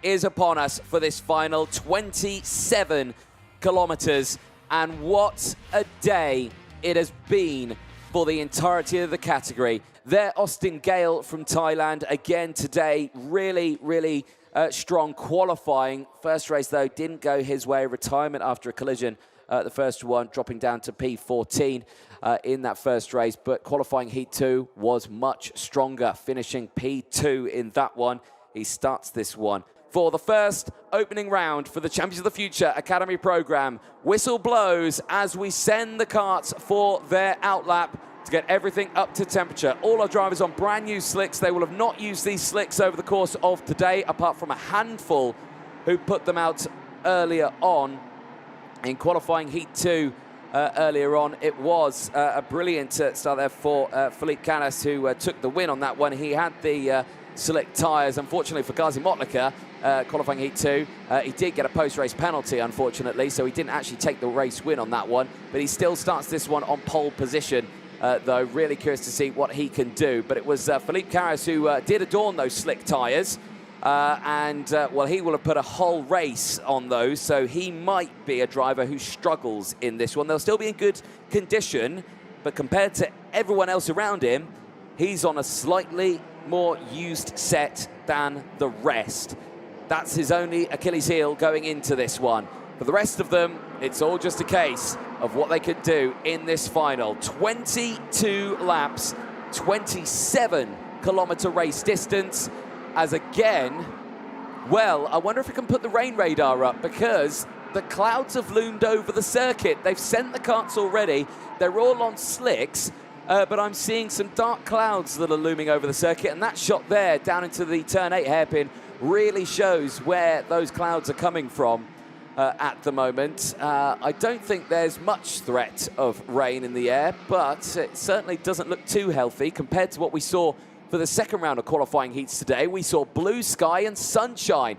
is upon us for this final 27 kilometers. And what a day it has been for the entirety of the category. There, Austin Gale from Thailand again today. Really strong qualifying. First race, though, didn't go his way. Retirement after a collision. The first one dropping down to P14 in that first race. But qualifying Heat 2 was much stronger, finishing P2 in that one. He starts this one for the first opening round for the Champions of the Future Academy program. Whistle blows as we send the karts for their outlap to get everything up to temperature. All our drivers on brand new slicks. They will have not used these slicks over the course of today, apart from a handful who put them out earlier on. In qualifying Heat 2 earlier on, it was a brilliant start there for Philippe Canas, who took the win on that one. He had the slick tyres. Unfortunately for Gazi Motlaka, qualifying Heat 2, he did get a post-race penalty, unfortunately, so he didn't actually take the race win on that one, but he still starts this one on pole position, though. Really curious to see what he can do. But it was Philippe Canas who did adorn those slick tyres. Well, he will have put a whole race on those, so he might be a driver who struggles in this one. They'll still be in good condition, but compared to everyone else around him, he's on a slightly more used set than the rest. That's his only Achilles heel going into this one. For the rest of them, it's all just a case of what they could do in this final. 22 laps, 27-kilometer race distance. As again, well, I wonder if we can put the rain radar up, because the clouds have loomed over the circuit. They've sent the karts already. They're all on slicks, but I'm seeing some dark clouds that are looming over the circuit, and that shot there down into the turn 8 hairpin really shows where those clouds are coming from at the moment. I don't think there's much threat of rain in the air, but it certainly doesn't look too healthy compared to what we saw for the second round of qualifying heats today. We saw blue sky and sunshine,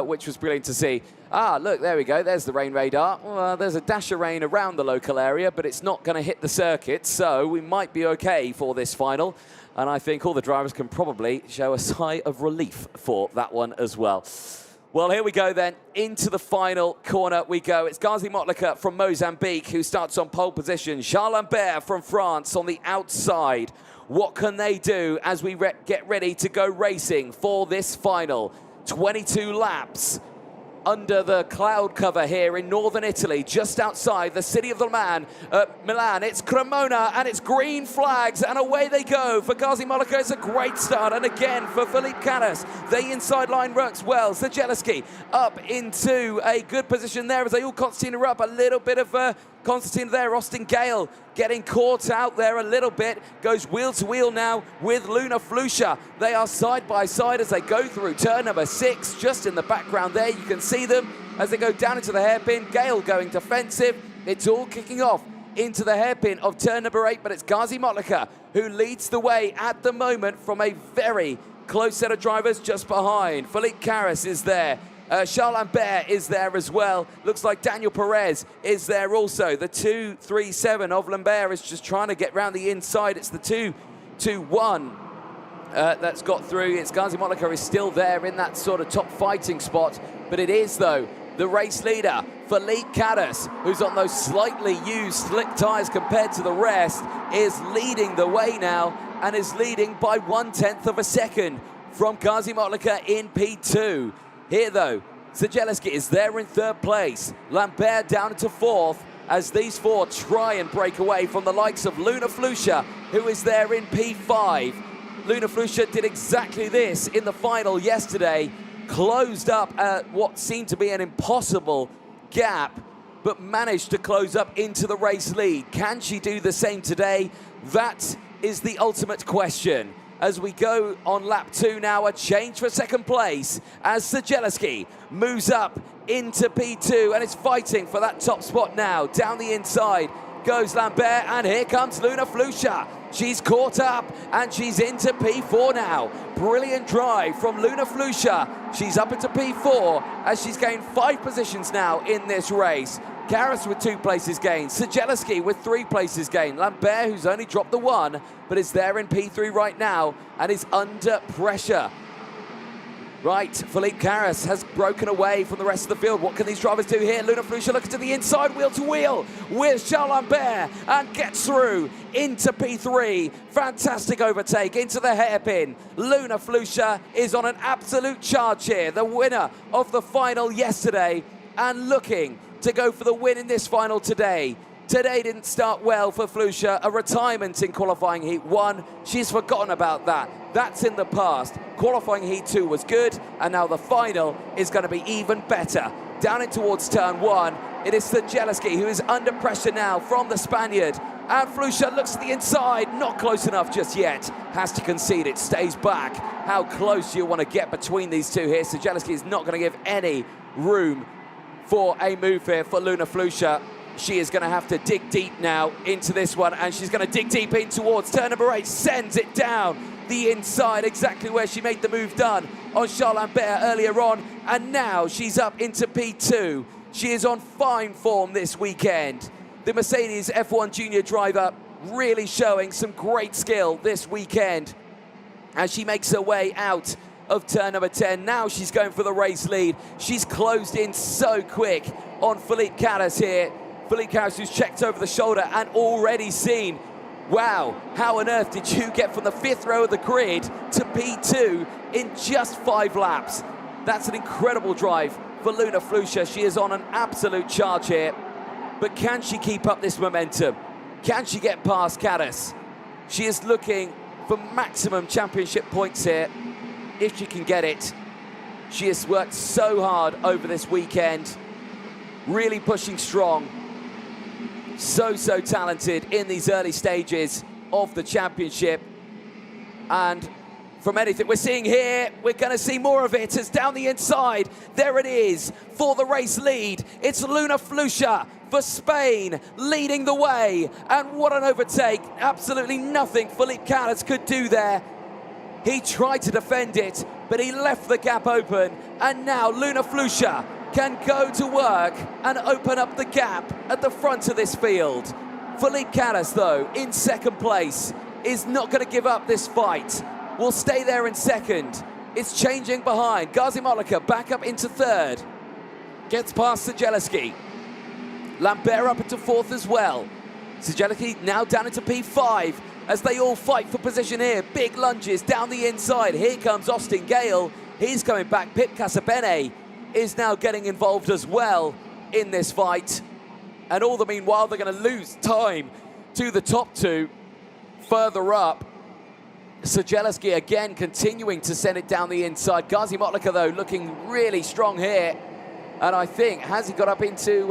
which was brilliant to see. Ah, look, there we go. There's the rain radar. Well, there's a dash of rain around the local area, but it's not going to hit the circuit, so we might be okay for this final. And I think all the drivers can probably show a sigh of relief for that one as well. Well, here we go then. Into the final corner we go. It's Gazi Motlaka from Mozambique who starts on pole position. Charles Lambert from France on the outside. What can they do as we get ready to go racing for this final? 22 laps under the cloud cover here in northern Italy, just outside the city of Milan. It's Cremona, and it's green flags, and away they go for Gazi Motlaka. It's a great start, and again for Philippe Canas. The inside line works well. Zajelski up into a good position there as they all concertina up. A little bit of Constantine there. Austin Gale getting caught out there a little bit. Goes wheel to wheel now with Luna Flusha. They are side by side as they go through turn number 6. Just in the background there, you can see them as they go down into the hairpin. Gale going defensive. It's all kicking off into the hairpin of turn number 8, but it's Gazi Motlaka who leads the way at the moment from a very close set of drivers just behind. Philippe Canas is there. Charles Lambert is there as well. Looks like Daniel Perez is there also. The 2-3-7 of Lambert is just trying to get round the inside. It's the 2-2-1 that's got through. It's Gazi Motlaka is still there in that sort of top fighting spot. But it is, though, the race leader, Philippe Canas, who's on those slightly used slick tyres compared to the rest, is leading the way now and is leading by 1/10 of a second from Gazi Motlaka in P2. Here, though, Zajelski is there in 3rd place. Lambert down into 4th as these 4 try and break away from the likes of Luna Flusha, who is there in P5. Luna Flusha did exactly this in the final yesterday. Closed up what seemed to be an impossible gap, but managed to close up into the race lead. Can she do the same today? That is the ultimate question. As we go on lap 2 now, a change for 2nd place as Zajelski moves up into P2 and is fighting for that top spot now. Down the inside goes Lambert, and here comes Luna Flusha. She's caught up and she's into P4 now. Brilliant drive from Luna Flusha. She's up into P4 as she's gained 5 positions now in this race. Canas with 2 places gained. Zajelski with 3 places gained. Lambert, who's only dropped the 1, but is there in P3 right now and is under pressure. Right, Philippe Carras has broken away from the rest of the field. What can these drivers do here? Luna Flusha looking to the inside, wheel to wheel with Charles Lambert and gets through into P3. Fantastic overtake into the hairpin. Luna Flusha is on an absolute charge here. The winner of the final yesterday and looking to go for the win in this final today. Today didn't start well for Flusha, a retirement in qualifying heat 1. She's forgotten about that. That's in the past. Qualifying heat 2 was good, and now the final is going to be even better. Down in towards turn 1, it is Strzeleski who is under pressure now from the Spaniard. And Flusha looks to the inside, not close enough just yet. Has to concede, it stays back. How close you want to get between these two here. Strzeleski is not going to give any room for a move here for Luna Flusha. She is going to have to dig deep now into this one, and she's going to dig deep in towards turn number 8, sends it down the inside, exactly where she made the move done on Charles Lambert earlier on, and now she's up into P2. She is on fine form this weekend. The Mercedes F1 Junior driver really showing some great skill this weekend as she makes her way out of turn number 10. Now she's going for the race lead. She's closed in so quick on Philippe Carras here. Philippe Carras, who's checked over the shoulder and already seen, wow, how on earth did you get from the 5th row of the grid to P2 in just 5 laps? That's an incredible drive for Luna Flusha. She is on an absolute charge here. But can she keep up this momentum? Can she get past Carras? She is looking for maximum championship points here, if she can get it. She has worked so hard over this weekend, really pushing strong. So talented in these early stages of the championship. And from anything we're seeing here, we're going to see more of it as down the inside, there it is for the race lead. It's Luna Flusha for Spain leading the way. And what an overtake. Absolutely nothing Philippe Carras could do there. He tried to defend it, but he left the gap open. And now Luna Flusha can go to work and open up the gap at the front of this field. Philippe Carras, though, in second place, is not going to give up this fight. Will stay there in second. It's changing behind. Gazi Mollika back up into third. Gets past Strzeleski. Lambert up into fourth as well. Strzeleski now down into P5 as they all fight for position here. Big lunges down the inside. Here comes Austin Gale. He's coming back. Pip Casabene is now getting involved as well in this fight. And all the meanwhile, they're going to lose time to the top two further up. Strzeleski again continuing to send it down the inside. Gazi Mollika, though, looking really strong here. And I think, has he got up into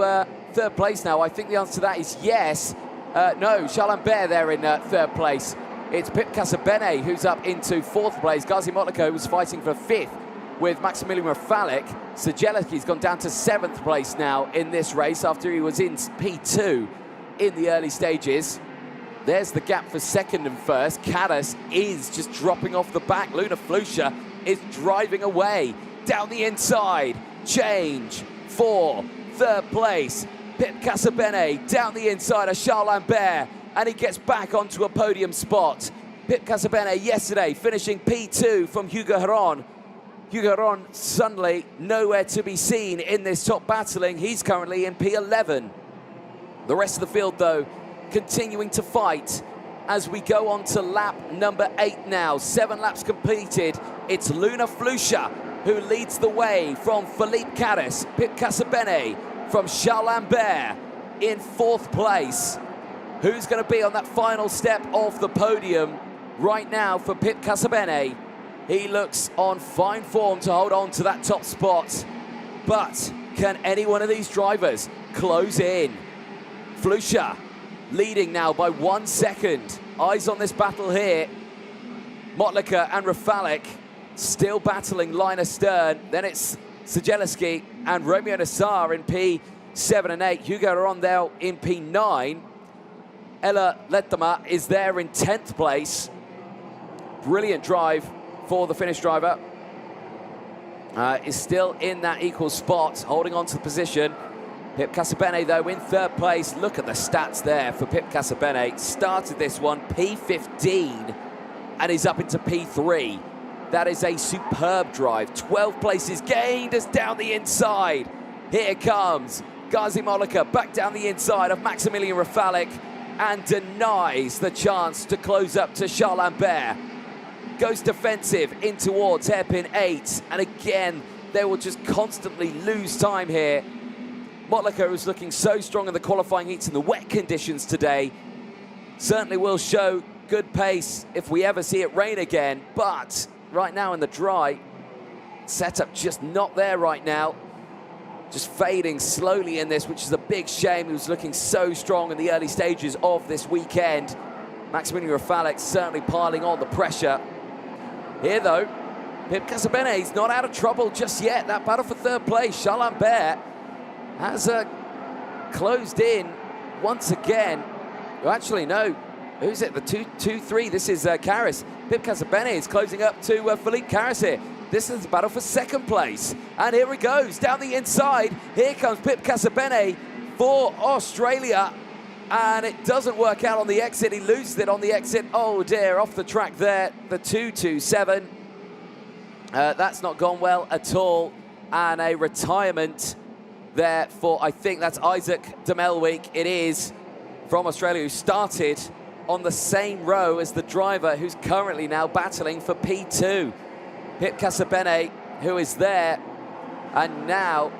third place now? I think the answer to that is yes. No, Charles Lambert there in third place. It's Pip Casabene who's up into fourth place. Gazi Mollika was fighting for fifth with Maximilian Rafalik. Strzeleski's gone down to 7th place now in this race after he was in P2 in the early stages. There's the gap for second and first. Carras is just dropping off the back. Luna Flusha is driving away down the inside. Change for third place. Pip Casabene down the inside of Charles Lambert, and he gets back onto a podium spot. Pip Casabene yesterday finishing P2 from Hugo Heron. Hugo Heron suddenly nowhere to be seen in this top battling. He's currently in P11. The rest of the field, though, continuing to fight as we go on to lap number 8 now. 7 laps completed. It's Luna Flusha who leads the way from Philippe Carras. Pip Casabene from Charles Lambert in 4th place. Who's going to be on that final step of the podium right now for Pip Casabene? He looks on fine form to hold on to that top spot. But can any one of these drivers close in? Flusha leading now by 1 second. Eyes on this battle here. Mollika and Rafalik still battling line astern. Then it's Strzeleski and Romeo Nassar in P7 and 8. Hugo Heron there in P9. Ella Letama is there in 10th place. Brilliant drive for the Finnish driver. Is still in that equal spot, holding on to the position. Pip Casabene, though, in 3rd place. Look at the stats there for Pip Casabene. Started this one P15 and is up into P3. That is a superb drive. 12 places gained as down the inside. Here comes Gazi Mollica back down the inside of Maximilian Rafalik and denies the chance to close up to Charles Lambert. Goes defensive in towards hairpin 8, and again, they will just constantly lose time here. Mollica, who's looking so strong in the qualifying heats in the wet conditions today, certainly will show good pace if we ever see it rain again, but right now in the dry, setup just not there right now. Just fading slowly in this, which is a big shame. He was looking so strong in the early stages of this weekend. Maximilian Rafalik certainly piling on the pressure. Here though, Pip Casabene's not out of trouble just yet. That battle for third place, Charles Lambert has closed in once again. Oh, actually, no. Who's it? The 2-3. This is Caris. Pip Casabene is closing up to Philippe Caris here. This is the battle for second place. And here he goes, down the inside. Here comes Pip Casabene for Australia. And it doesn't work out on the exit. He loses it on the exit. Oh dear, off the track there. The 2-2-7. That's not gone well at all. And a retirement there for, I think that's Isaac de Melwyk. It is, from Australia, who started on the same row as the driver who's currently now battling for P2. Pip Casabene, who is there, and now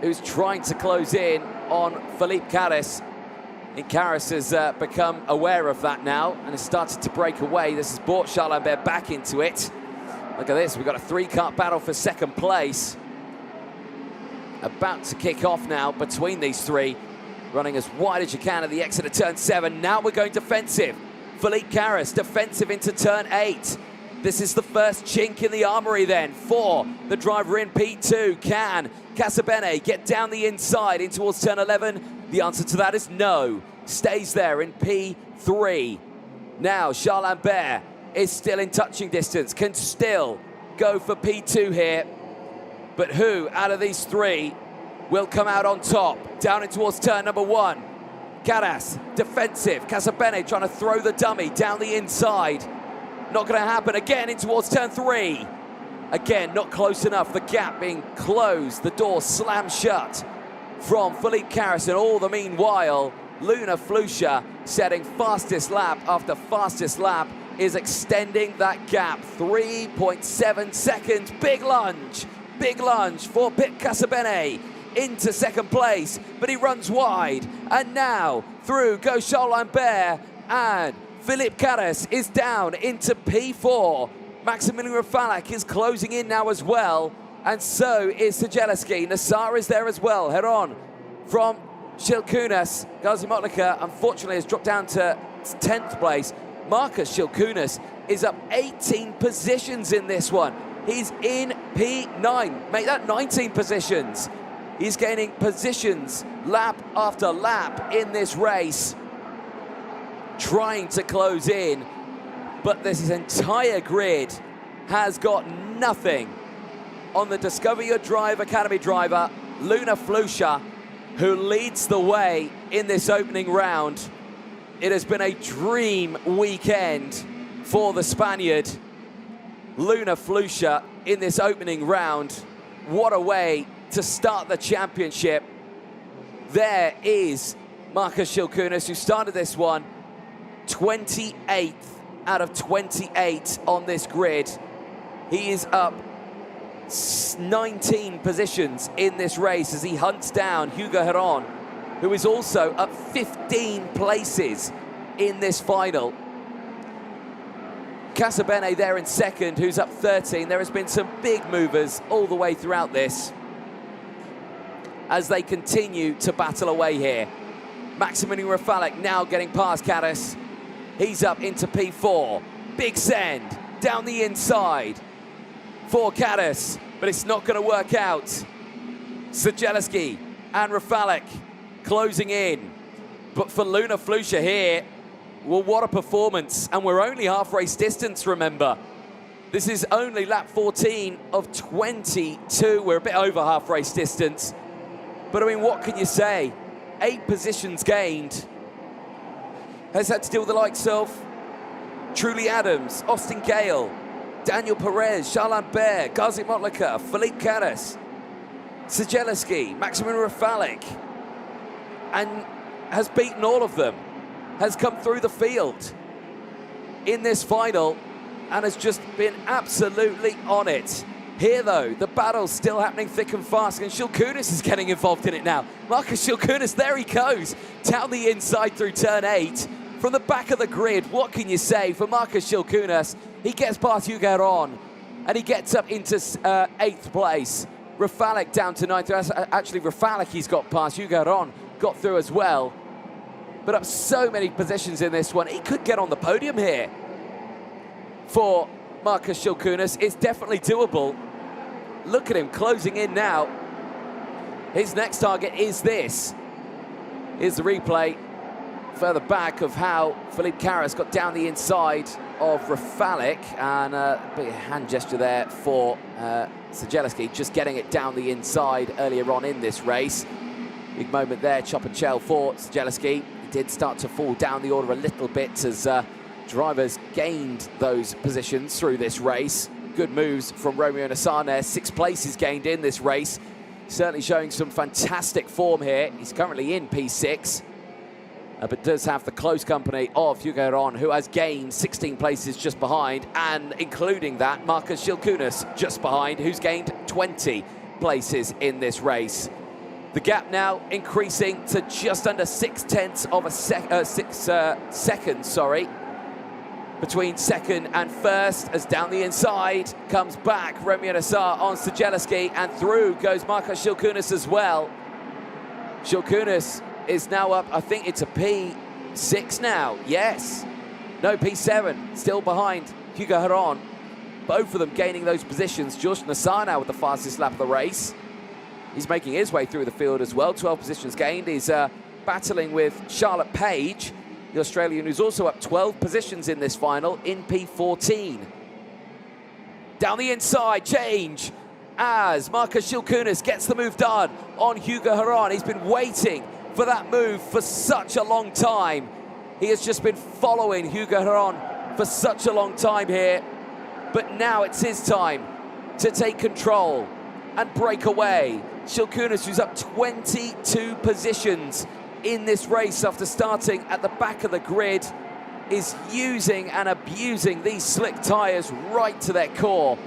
who's trying to close in on Philippe Caris. I think Caris has become aware of that now and has started to break away. This has brought Charles Lambert back into it. Look at this, we've got a three-car battle for second place. About to kick off now between these three. Running as wide as you can at the exit of turn 7. Now we're going defensive. Philippe Caris defensive into turn 8. This is the first chink in the armory then for the driver in P2. Can Casabene get down the inside in towards turn 11? The answer to that is no. Stays there in P3. Now Charles Lambert is still in touching distance, can still go for P2 here. But who out of these three will come out on top? Down in towards turn number 1. Caras, defensive. Casabene trying to throw the dummy down the inside. Not going to happen. Again in towards turn 3. Again, not close enough. The gap being closed. The door slammed shut from Philippe Caris. And all the meanwhile, Luna Flusha setting fastest lap after fastest lap is extending that gap. 3.7 seconds. Big lunge. Big lunge for Pip Casabene into second place, but he runs wide. And now through goes Charles Lambert, and Philippe Caris is down into P4. Maximilian Rafalik is closing in now as well, and so is Sajeleski. Nassar is there as well. Head on from Shilkunas. Gazi Mollica, unfortunately, has dropped down to 10th place. Marcus Shilkunas is up 18 positions in this one. He's in P9. Make that 19 positions. He's gaining positions lap after lap in this race, trying to close in, but this entire grid has got nothing on the Discover Your Drive Academy driver, Luna Flusha, who leads the way in this opening round. It has been a dream weekend for the Spaniard. Luna Flusha in this opening round. What a way to start the championship. There is Marcus Shilkunas, who started this one 28th out of 28 on this grid. He is up 19 positions in this race as he hunts down Hugo Heron, who is also up 15 places in this final. Casabene there in second, who's up 13. There has been some big movers all the way throughout this as they continue to battle away here. Maximilian Rafalik now getting past Caris. He's up into P4. Big send down the inside for Caris, but it's not going to work out. Sajeleski and Rafalik closing in. But for Luna Flusha here, well, what a performance. And we're only half race distance, remember. This is only lap 14 of 22. We're a bit over half race distance. But I mean, what can you say? 8 positions gained. Has had to deal with the likes of Truly Adams, Austin Gale, Daniel Perez, Charles Lambert, Gazi Motlaka, Philippe Caras, Sijeleski, Maximilian Rafalik, and has beaten all of them, has come through the field in this final and has just been absolutely on it. Here, though, the battle's still happening thick and fast, and Shilkunis is getting involved in it now. Marcus Shilkunis, there he goes, down the inside through turn 8. From the back of the grid, what can you say for Marcus Shilkunis? He gets past Hugo Ron, and he gets up into 8th place. Rafalik down to 9th. Actually, Rafalik he's got past. Hugo Ron got through as well. But up so many positions in this one, he could get on the podium here. For Marcus Shilkunis, it's definitely doable. Look at him closing in now. His next target is this. Here's the replay further back of how Philippe Caras got down the inside of Rafalik, and a big hand gesture there for Sijeleski, just getting it down the inside earlier on in this race. Big moment there, chop and shell for Sijeleski. He did start to fall down the order a little bit as drivers gained those positions through this race. Good moves from Romeo Nassan there. 6 places gained in this race. Certainly showing some fantastic form here. He's currently in P6, but does have the close company of Hugo Ron, who has gained 16 places just behind, and including that, Marcus Shilkunis just behind, who's gained 20 places in this race. The gap now increasing to just under 6/10 of a seconds, between second and first, as down the inside comes back Romeo Nassar on Sijeleski, and through goes Marcus Shilkunis as well. Shilkunis is now up, I think it's a P6 now, yes. No, P7, still behind Hugo Heron. Both of them gaining those positions. Josh Nassar now with the fastest lap of the race. He's making his way through the field as well, 12 positions gained. He's battling with Charlotte Page, the Australian, who's also up 12 positions in this final in P14. Down the inside, change as Marcus Shilkunis gets the move done on Hugo Heron. He's been waiting for that move for such a long time. He has just been following Hugo Heron for such a long time here. But now it's his time to take control and break away. Shilkunis, who's up 22 positions in this race after starting at the back of the grid, is using and abusing these slick tyres right to their core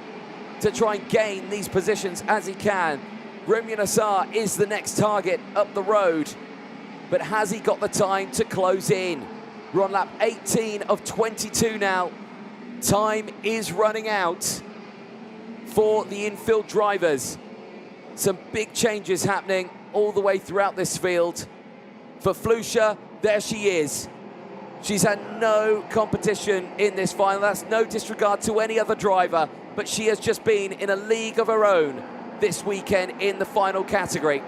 to try and gain these positions as he can. Romeo Nassar is the next target up the road, but has he got the time to close in? We're on lap 18 of 22 now. Time is running out for the infield drivers. Some big changes happening all the way throughout this field. For Flusha, there she is. She's had no competition in this final. That's no disregard to any other driver, but she has just been in a league of her own this weekend in the final category.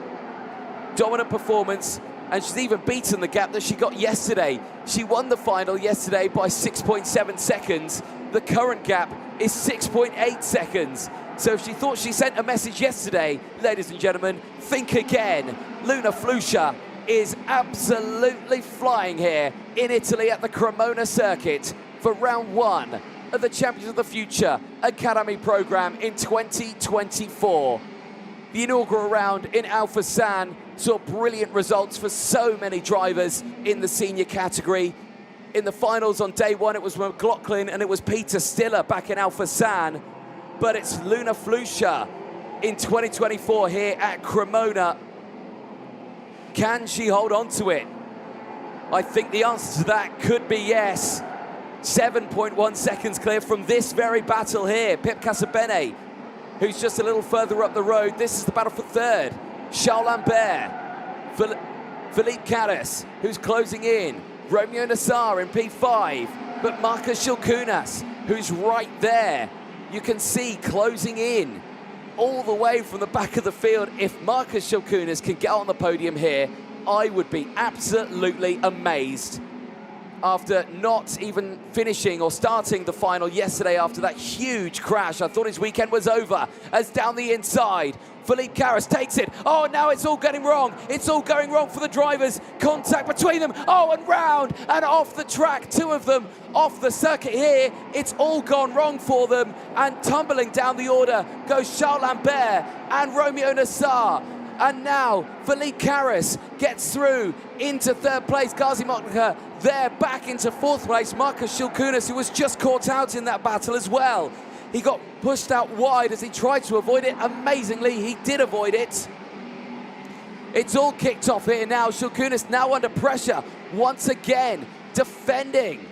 Dominant performance, and she's even beaten the gap that she got yesterday. She won the final yesterday by 6.7 seconds. The current gap is 6.8 seconds. So if she thought she sent a message yesterday, ladies and gentlemen, think again. Luna Flusha is absolutely flying here in Italy at the Cremona circuit for round 1 of the Champions of the Future Academy program in 2024. The inaugural round in Alphasan saw brilliant results for so many drivers in the senior category. In the finals on day 1, it was McLaughlin and it was Peter Stiller back in Alphasan. But it's Luna Flusha in 2024 here at Cremona. Can she hold on to it? I think the answer to that could be yes. 7.1 seconds clear from this very battle here. Pip Casabene, who's just a little further up the road. This is the battle for third. Charles Lambert, Philippe Caras, who's closing in. Romeo Nassar in P5, but Marcus Shilkunis, who's right there. You can see closing in all the way from the back of the field. If Marcus Shilkunis can get on the podium here, I would be absolutely amazed. after not even finishing or starting the final yesterday after that huge crash. I thought his weekend was over, as down the inside, Felipe Carras takes it. Oh, now it's all getting wrong. It's all going wrong for the drivers. Contact between them. Oh, and round and off the track. Two of them off the circuit here. It's all gone wrong for them. And tumbling down the order goes Charles Lambert and Romeo Nassar. And now Felipe Carras gets through into third place. Gazi Motlaka there back into fourth place. Marcus Shilkunas, who was just caught out in that battle as well. He got pushed out wide as he tried to avoid it. Amazingly, he did avoid it. It's all kicked off here now. Shilkunas now under pressure once again, defending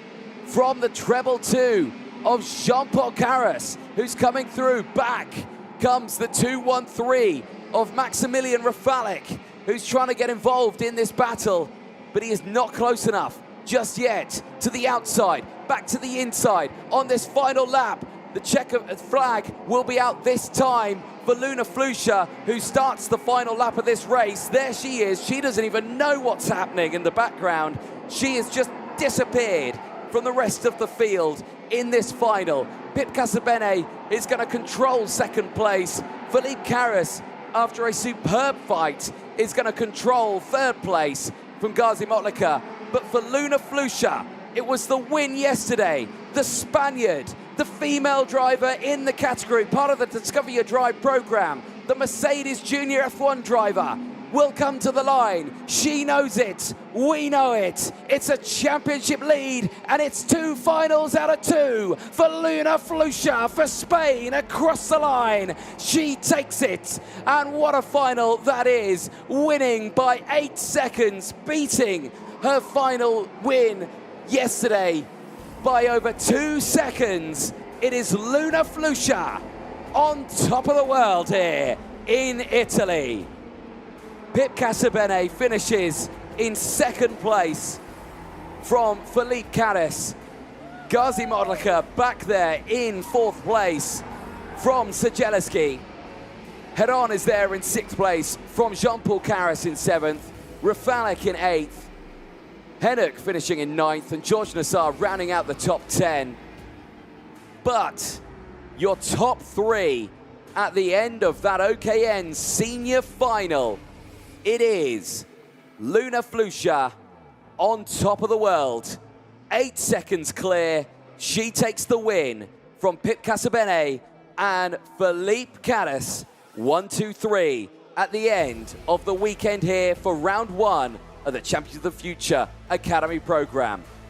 from the treble two of Jean-Paul Carras, who's coming through. Back comes the 2-1-3 of Maximilian Rafalik, who's trying to get involved in this battle, but he is not close enough just yet. To the outside, back to the inside on this final lap. The checker flag will be out this time for Luna Flusha, who starts the final lap of this race. There she is. She doesn't even know what's happening in the background. She has just disappeared from the rest of the field in this final. Pip Casabene is going to control second place. Felipe Carras, after a superb fight, is going to control third place from Gazi Motlaka. But for Luna Flusha, it was the win yesterday. The Spaniard, the female driver in the category, part of the Discover Your Drive program, the Mercedes Junior F1 driver, will come to the line. She knows it. We know it. It's a championship lead, and it's 2 finals out of 2 for Luna Flusha for Spain across the line. She takes it, and what a final that is, winning by 8 seconds, beating her final win yesterday by over 2 seconds. It is Luna Flusha on top of the world here in Italy. Pip Casabene finishes in second place from Felipe Carras. Gazi Motlaka back there in fourth place from Sejelski. Heron is there in sixth place from Jean-Paul Carras in seventh. Rafalik in eighth. Hennock finishing in ninth, and George Nassar rounding out the top 10. But your top 3 at the end of that OKN senior final, it is Luna Flusha on top of the world. 8 seconds clear. She takes the win from Pip Casabene and Felipe Carras. 1, 2, 3 at the end of the weekend here for round 1 of the Champions of the Future Academy program.